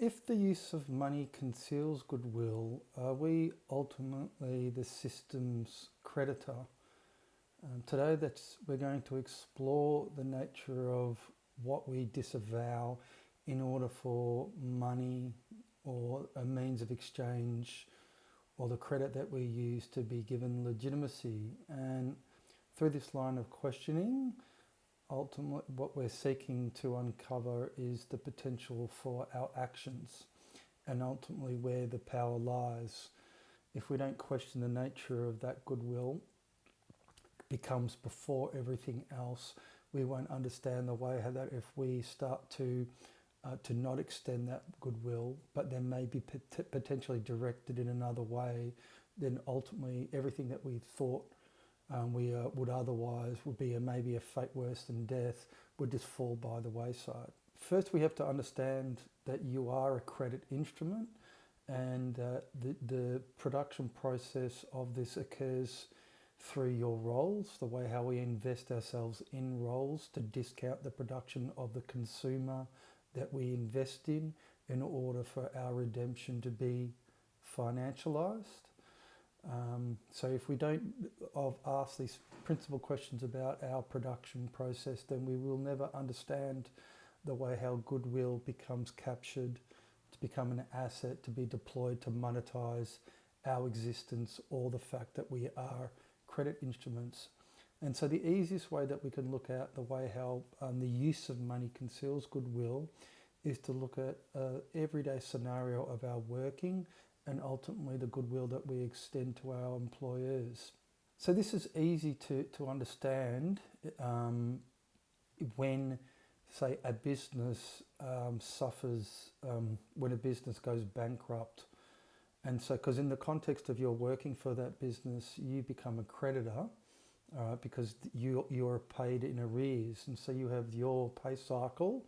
If the use of money conceals goodwill, are we ultimately the system's creditor? Today we're going to explore the nature of what we disavow in order for money or a means of exchange or the credit that we use to be given legitimacy. And through this line of questioning, ultimately what we're seeking to uncover is the potential for our actions and ultimately where the power lies. If we don't question the nature of that goodwill, it becomes before everything else. We won't understand the way how that if we start to not extend that goodwill, but then maybe potentially directed in another way, then ultimately everything that we thought we would otherwise would be maybe a fate worse than death would just fall by the wayside. First, we have to understand that you are a credit instrument, and the production process of this occurs through your roles, the way how we invest ourselves in roles to discount the production of the consumer that we invest in order for our redemption to be financialized. So if we don't ask these principal questions about our production process, then we will never understand the way how goodwill becomes captured to become an asset to be deployed to monetize our existence or the fact that we are credit instruments. And so the easiest way that we can look at the way how the use of money conceals goodwill is to look at everyday scenario of our working and ultimately the goodwill that we extend to our employers. So this is easy to understand when, say, a business suffers, when a business goes bankrupt. And so, because in the context of you're working for that business, you become a creditor, because you're paid in arrears. And so you have your pay cycle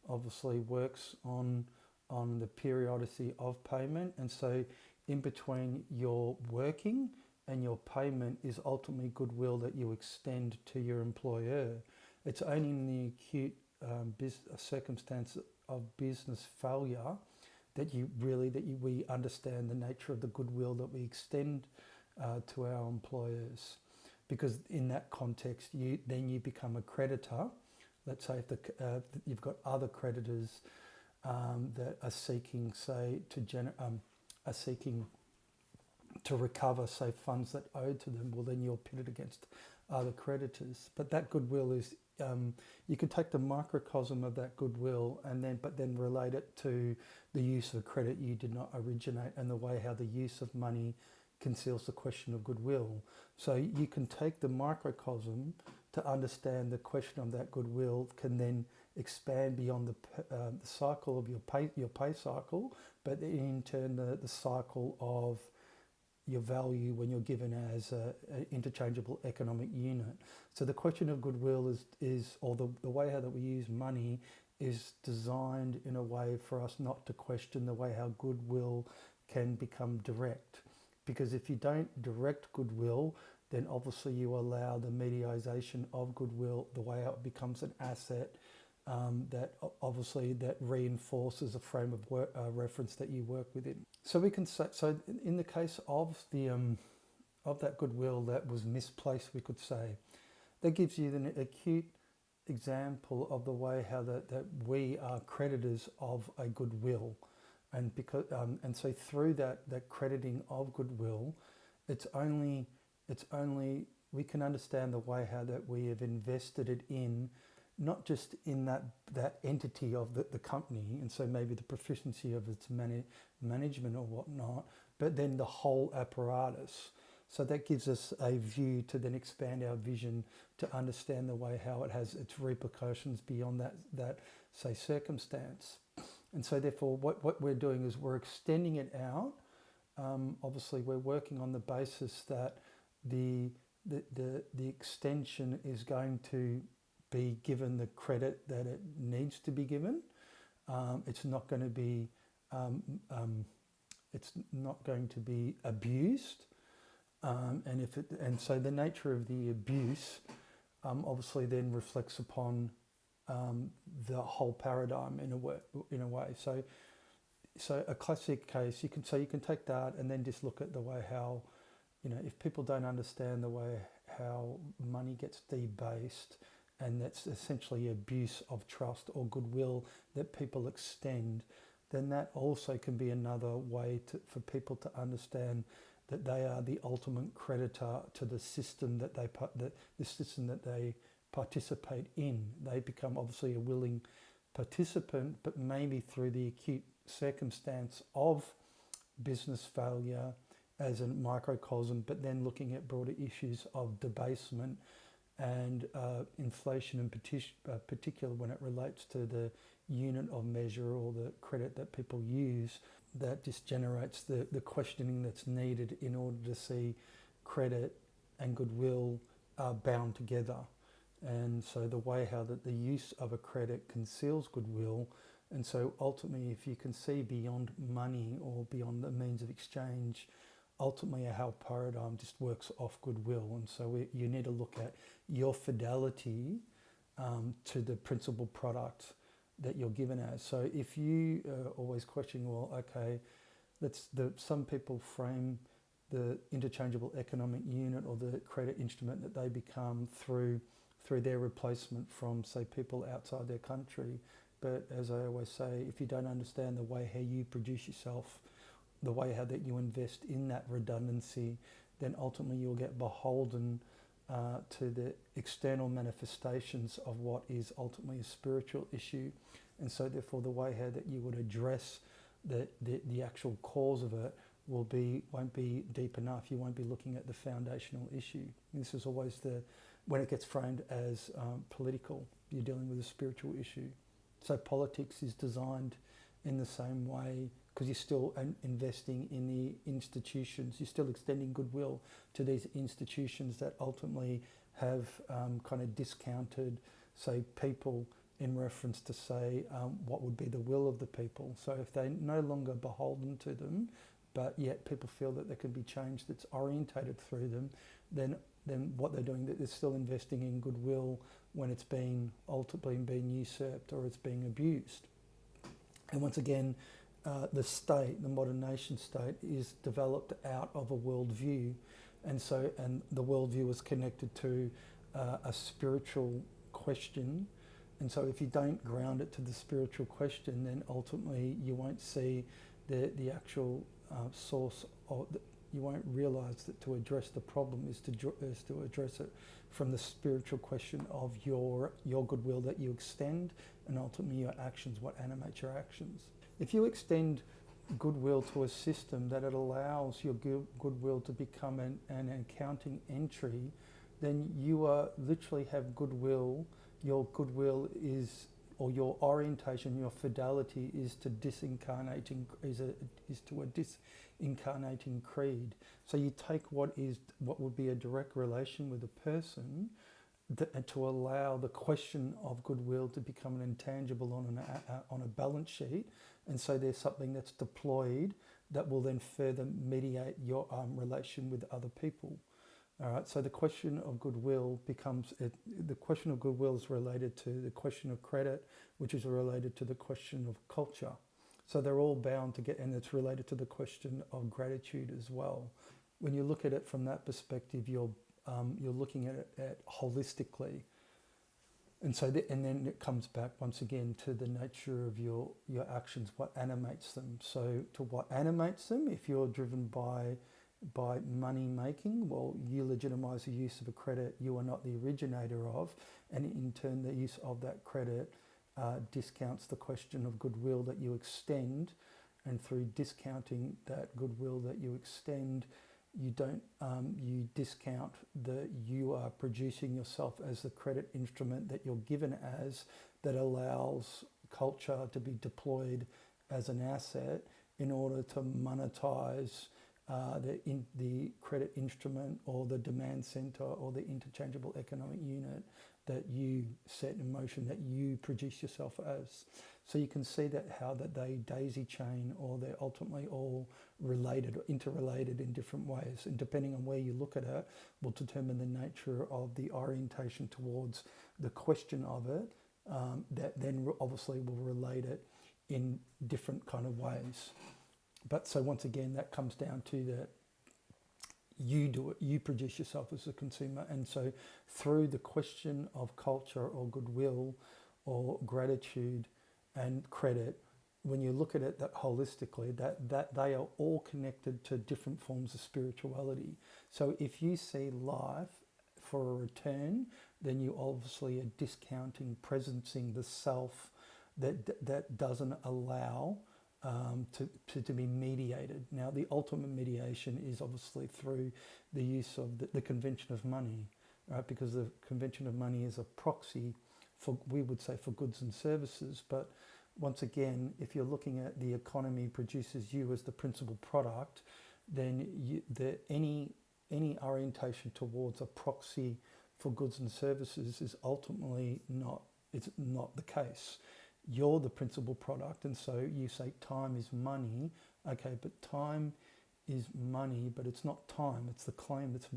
obviously works on the periodicity of payment, and so in between your working and your payment is ultimately goodwill that you extend to your employer. It's only in the acute circumstance of business failure that we understand the nature of the goodwill that we extend to our employers, because in that context you become a creditor. Let's say if you've got other creditors that are seeking, say, are seeking to recover, say, funds that owe to them, well, then you're pitted against other creditors. But that goodwill is, you can take the microcosm of that goodwill but then relate it to the use of credit you did not originate and the way how the use of money conceals the question of goodwill. So you can take the microcosm to understand the question of that goodwill can then expand beyond the cycle of your pay cycle, but in turn the cycle of your value when you're given as an interchangeable economic unit. So the question of goodwill is or the way how that we use money is designed in a way for us not to question the way how goodwill can become direct. Because if you don't direct goodwill, then obviously you allow the mediation of goodwill, the way it becomes an asset that obviously that reinforces a frame of reference that you work within. So we can say, so in the case of that goodwill that was misplaced, we could say, that gives you an acute example of the way how that we are creditors of a goodwill. And because and so through that crediting of goodwill, it's only we can understand the way how that we have invested it in, not just in that entity of the company, and so maybe the proficiency of its management or whatnot, but then the whole apparatus. So that gives us a view to then expand our vision to understand the way how it has its repercussions beyond that say circumstance. And so therefore what we're doing is we're extending it out. Obviously we're working on the basis that the extension is going to be given the credit that it needs to be given. It's not going to be abused. And so the nature of the abuse obviously then reflects upon the whole paradigm in a way. So So a classic case, you can take that and then just look at the way how, if people don't understand the way how money gets debased, and that's essentially abuse of trust or goodwill that people extend, then that also can be another way for people to understand that they are the ultimate creditor to the system that they participate in. They become obviously a willing participant, but maybe through the acute circumstance of business failure as a microcosm, but then looking at broader issues of debasement and inflation in particular when it relates to the unit of measure or the credit that people use, that just generates the questioning that's needed in order to see credit and goodwill are bound together. And so the way how that the use of a credit conceals goodwill, and so ultimately if you can see beyond money or beyond the means of exchange, ultimately our paradigm just works off goodwill. And so you need to look at your fidelity to the principal product that you're given as. So if you are always questioning, well, okay, some people frame the interchangeable economic unit or the credit instrument that they become through their replacement from, say, people outside their country. But as I always say, if you don't understand the way how you produce yourself, the way how that you invest in that redundancy, then ultimately you'll get beholden to the external manifestations of what is ultimately a spiritual issue. And so therefore the way how that you would address the actual cause of it won't be deep enough. You won't be looking at the foundational issue. This is always when it gets framed as political, you're dealing with a spiritual issue. So politics is designed in the same way, because you're still investing in the institutions, you're still extending goodwill to these institutions that ultimately have kind of discounted, say, people in reference to, say, what would be the will of the people. So if they're no longer beholden to them, but yet people feel that there can be change that's orientated through them, then what they're doing, they're still investing in goodwill when it's ultimately being usurped or it's being abused. And once again, the modern nation state is developed out of a worldview, and the worldview is connected to a spiritual question. And so if you don't ground it to the spiritual question, then ultimately you won't see the actual source of you won't realize that to address the problem is to address it from the spiritual question of your goodwill that you extend, and ultimately your actions, what animates your actions. If you extend goodwill to a system that it allows your goodwill to become an accounting entry, then you literally have goodwill. Your goodwill is, or your orientation, your fidelity is to a disincarnating creed. So you take what would be a direct relation with a person, and to allow the question of goodwill to become an intangible on a balance sheet, and so there's something that's deployed that will then further mediate your relation with other people. All right. So the question of goodwill is related to the question of credit, which is related to the question of culture. So they're all bound together, and it's related to the question of gratitude as well. When you look at it from that perspective, you're looking at it holistically, and so and then it comes back once again to the nature of your actions, what animates them. So to what animates them, if you're driven by money making, well, you legitimize the use of a credit you are not the originator of, and in turn the use of that credit discounts the question of goodwill that you extend, and through discounting that goodwill that you extend, you discount that you are producing yourself as the credit instrument that you're given as, that allows culture to be deployed as an asset in order to monetize the credit instrument or the demand center or the interchangeable economic unit that you set in motion, that you produce yourself as. So you can see that how that they daisy chain, or they're ultimately all related or interrelated in different ways, and depending on where you look at it will determine the nature of the orientation towards the question of it, that then obviously will relate it in different kind of ways. But so once again, that comes down to that you do it, you produce yourself as a consumer. And so through the question of culture or goodwill or gratitude and credit, when you look at it that holistically, that they are all connected to different forms of spirituality. So if you see life for a return, then you obviously are discounting, presencing the self that doesn't allow to be mediated. Now, the ultimate mediation is obviously through the use of the convention of money, right? Because the convention of money is a proxy for, we would say, for goods and services. But once again, if you're looking at the economy produces you as the principal product, then any orientation towards a proxy for goods and services is ultimately not, it's not the case. You're the principal product, and so you say time is money. Okay, but time is money, but it's not time. It's the claim that's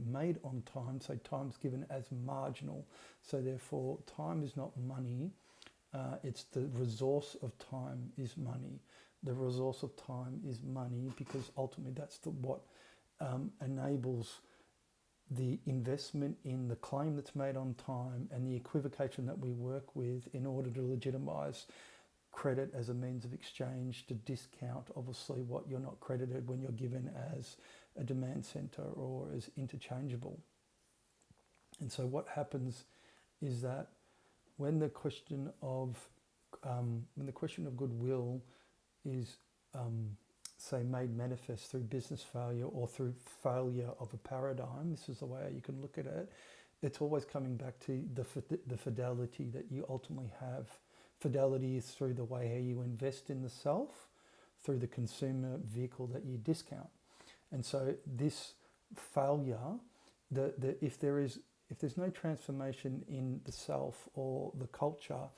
made on time. So time's given as marginal. So therefore, time is not money. It's the resource of time is money. The resource of time is money because ultimately that's what enables the investment in the claim that's made on time and the equivocation that we work with in order to legitimize credit as a means of exchange to discount obviously what you're not credited when you're given as a demand center or as interchangeable. And so what happens is that when the question of goodwill is say made manifest through business failure or through failure of a paradigm, this is the way you can look at it, it's always coming back to the fidelity that you ultimately have. Fidelity is through the way how you invest in the self, through the consumer vehicle that you discount. And so this failure, if there's no transformation in the self or the culture,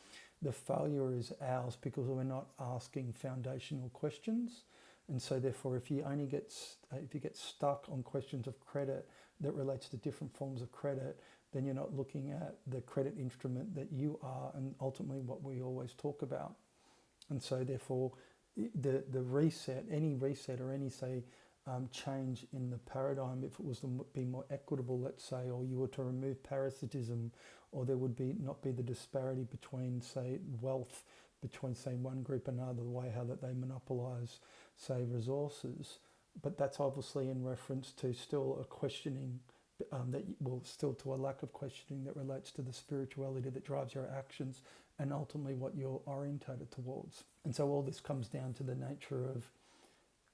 the failure is ours because we're not asking foundational questions. And so therefore, if you get stuck on questions of credit that relates to different forms of credit, then you're not looking at the credit instrument that you are and ultimately what we always talk about. And so therefore, the reset, any reset or any change in the paradigm, if it was to be more equitable, let's say, or you were to remove parasitism, or there would not be the disparity between, say, wealth between, say, one group and another, the way how that they monopolise, say, resources. But that's obviously in reference to still a questioning, still to a lack of questioning that relates to the spirituality that drives your actions and ultimately what you're orientated towards. And so all this comes down to the nature of,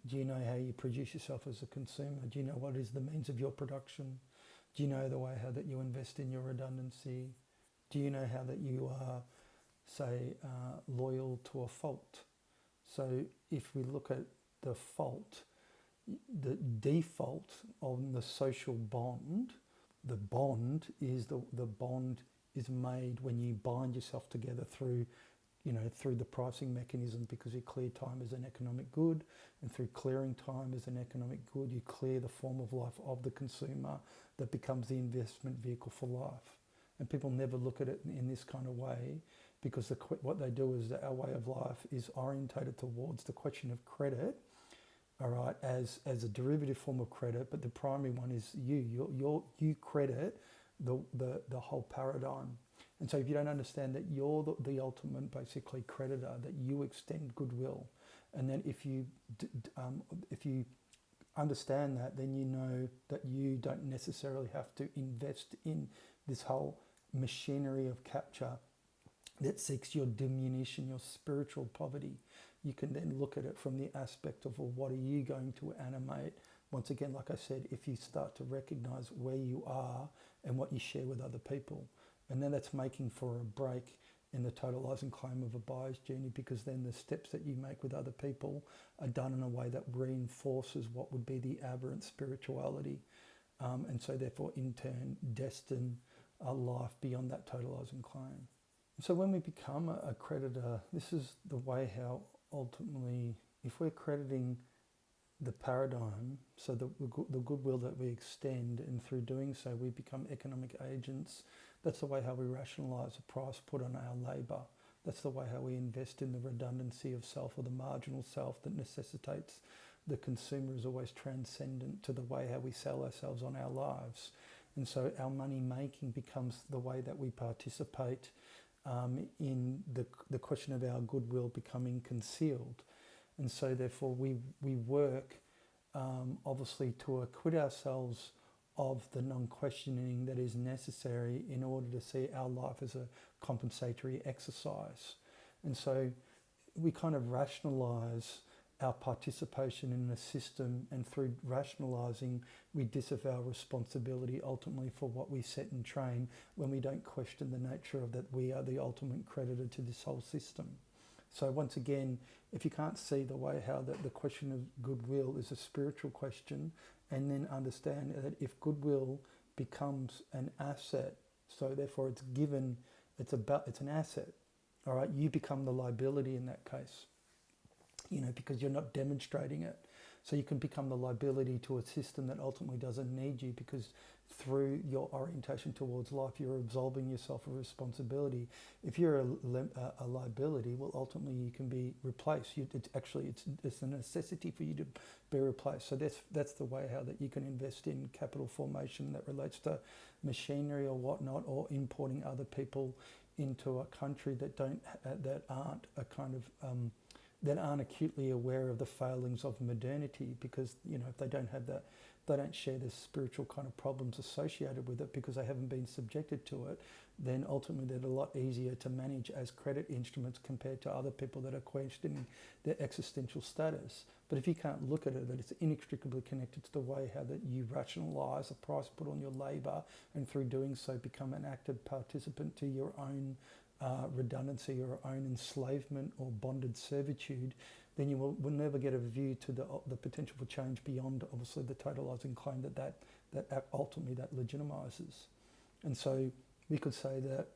do you know how you produce yourself as a consumer? Do you know what is the means of your production? Do you know the way how that you invest in your redundancy? Do you know how that you are, say, loyal to a fault? So if we look at the fault, the default on the social bond, the bond is made when you bind yourself together through the pricing mechanism, because you clear time as an economic good, and through clearing time as an economic good, you clear the form of life of the consumer that becomes the investment vehicle for life. And people never look at it in this kind of way, because what they do is that our way of life is orientated towards the question of credit, all right, as a derivative form of credit, but the primary one is you credit the whole paradigm. And so if you don't understand that you're the ultimate basically creditor, that you extend goodwill, and then if you understand that, then you know that you don't necessarily have to invest in this whole machinery of capture that seeks your diminution, your spiritual poverty. You can then look at it from the aspect of, well, what are you going to animate? Once again, like I said, if you start to recognize where you are and what you share with other people. And then that's making for a break in the totalizing claim of a buyer's journey, because then the steps that you make with other people are done in a way that reinforces what would be the aberrant spirituality. And so therefore, in turn, destine a life beyond that totalizing claim. So when we become a creditor, this is the way how ultimately, if we're crediting the paradigm, so the goodwill that we extend, and through doing so we become economic agents, that's the way how we rationalise the price put on our labour. That's the way how we invest in the redundancy of self or the marginal self that necessitates the consumer is always transcendent to the way how we sell ourselves on our lives. And so our money making becomes the way that we participate in the question of our goodwill becoming concealed. And so therefore we work obviously to acquit ourselves of the non-questioning that is necessary in order to see our life as a compensatory exercise. And so we kind of rationalize our participation in the system, and through rationalizing we disavow responsibility ultimately for what we set and train when we don't question the nature of that we are the ultimate creditor to this whole system. So once again, if you can't see the way how the question of goodwill is a spiritual question, and then understand that if goodwill becomes an asset, so therefore it's given, it's an asset, all right, you become the liability in that case, because you're not demonstrating it. So you can become the liability to a system that ultimately doesn't need you, because through your orientation towards life, you're absolving yourself of responsibility. If you're a liability, well, ultimately you can be replaced. It's a necessity for you to be replaced. So that's the way how that you can invest in capital formation that relates to machinery or whatnot, or importing other people into a country that aren't acutely aware of the failings of modernity, because if they don't have that, they don't share the spiritual kind of problems associated with it because they haven't been subjected to it, then ultimately they're a lot easier to manage as credit instruments compared to other people that are questioning their existential status. But if you can't look at it, that it's inextricably connected to the way how that you rationalise the price put on your labour, and through doing so become an active participant to your own redundancy or own enslavement or bonded servitude, then you will never get a view to the potential for change beyond obviously the totalising claim that ultimately that legitimises. And so we could say that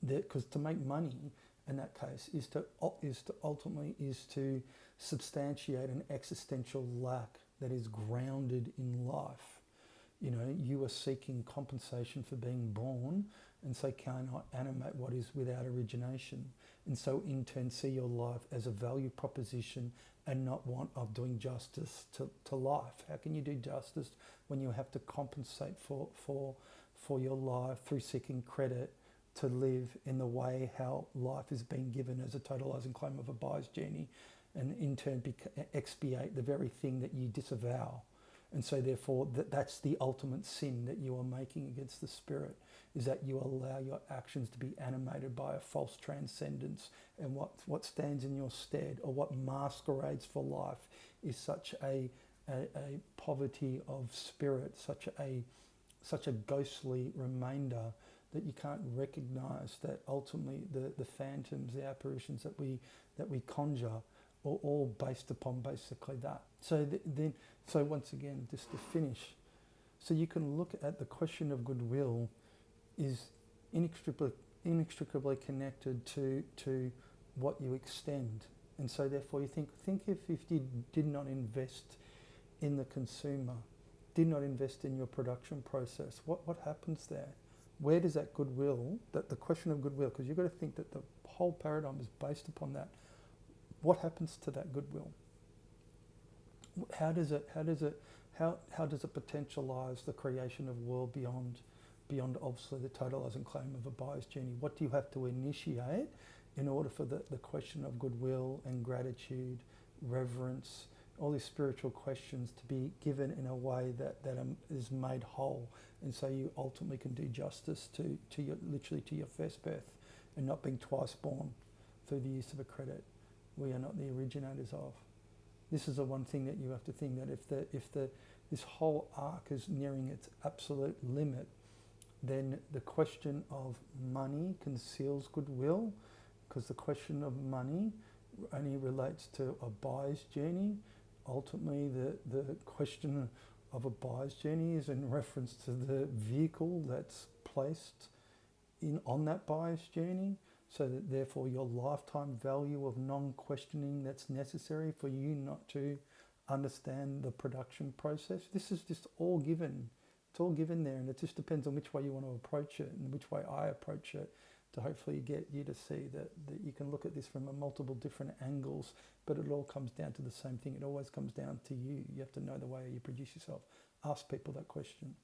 because to make money in that case is to substantiate an existential lack that is grounded in life. You are seeking compensation for being born, and so cannot animate what is without origination, and so in turn see your life as a value proposition and not one of doing justice to life. How can you do justice when you have to compensate for your life through seeking credit to live in the way how life is being given as a totalising claim of a buyer's journey, and in turn expiate the very thing that you disavow? And so therefore that's the ultimate sin that you are making against the spirit, is that you allow your actions to be animated by a false transcendence, and what stands in your stead or what masquerades for life is such a poverty of spirit, such a ghostly remainder that you can't recognize that ultimately the phantoms, the apparitions that we conjure are all based upon basically that. So once again, just to finish, so you can look at the question of goodwill is inextricably connected to what you extend. And so therefore you think if you did not invest in the consumer, did not invest in your production process, what happens there? Where does that goodwill, that the question of goodwill, because you've got to think that the whole paradigm is based upon that. What happens to that goodwill? How does it potentialise the creation of world beyond obviously the totalising claim of a buyer's journey? What do you have to initiate in order for the question of goodwill and gratitude, reverence, all these spiritual questions to be given in a way that is made whole, and so you ultimately can do justice to your first birth, and not being twice born through the use of a credit we are not the originators of. This is the one thing that you have to think, that if this whole arc is nearing its absolute limit, then the question of money conceals goodwill, because the question of money only relates to a buyer's journey. Ultimately, the question of a buyer's journey is in reference to the vehicle that's placed on that buyer's journey, so that therefore your lifetime value of non-questioning that's necessary for you not to understand the production process. This is just all given. It's all given there, and it just depends on which way you want to approach it and which way I approach it. to hopefully get you to see that you can look at this from a multiple different angles, but it all comes down to the same thing. It always comes down to you. You have to know the way you produce yourself. Ask people that question.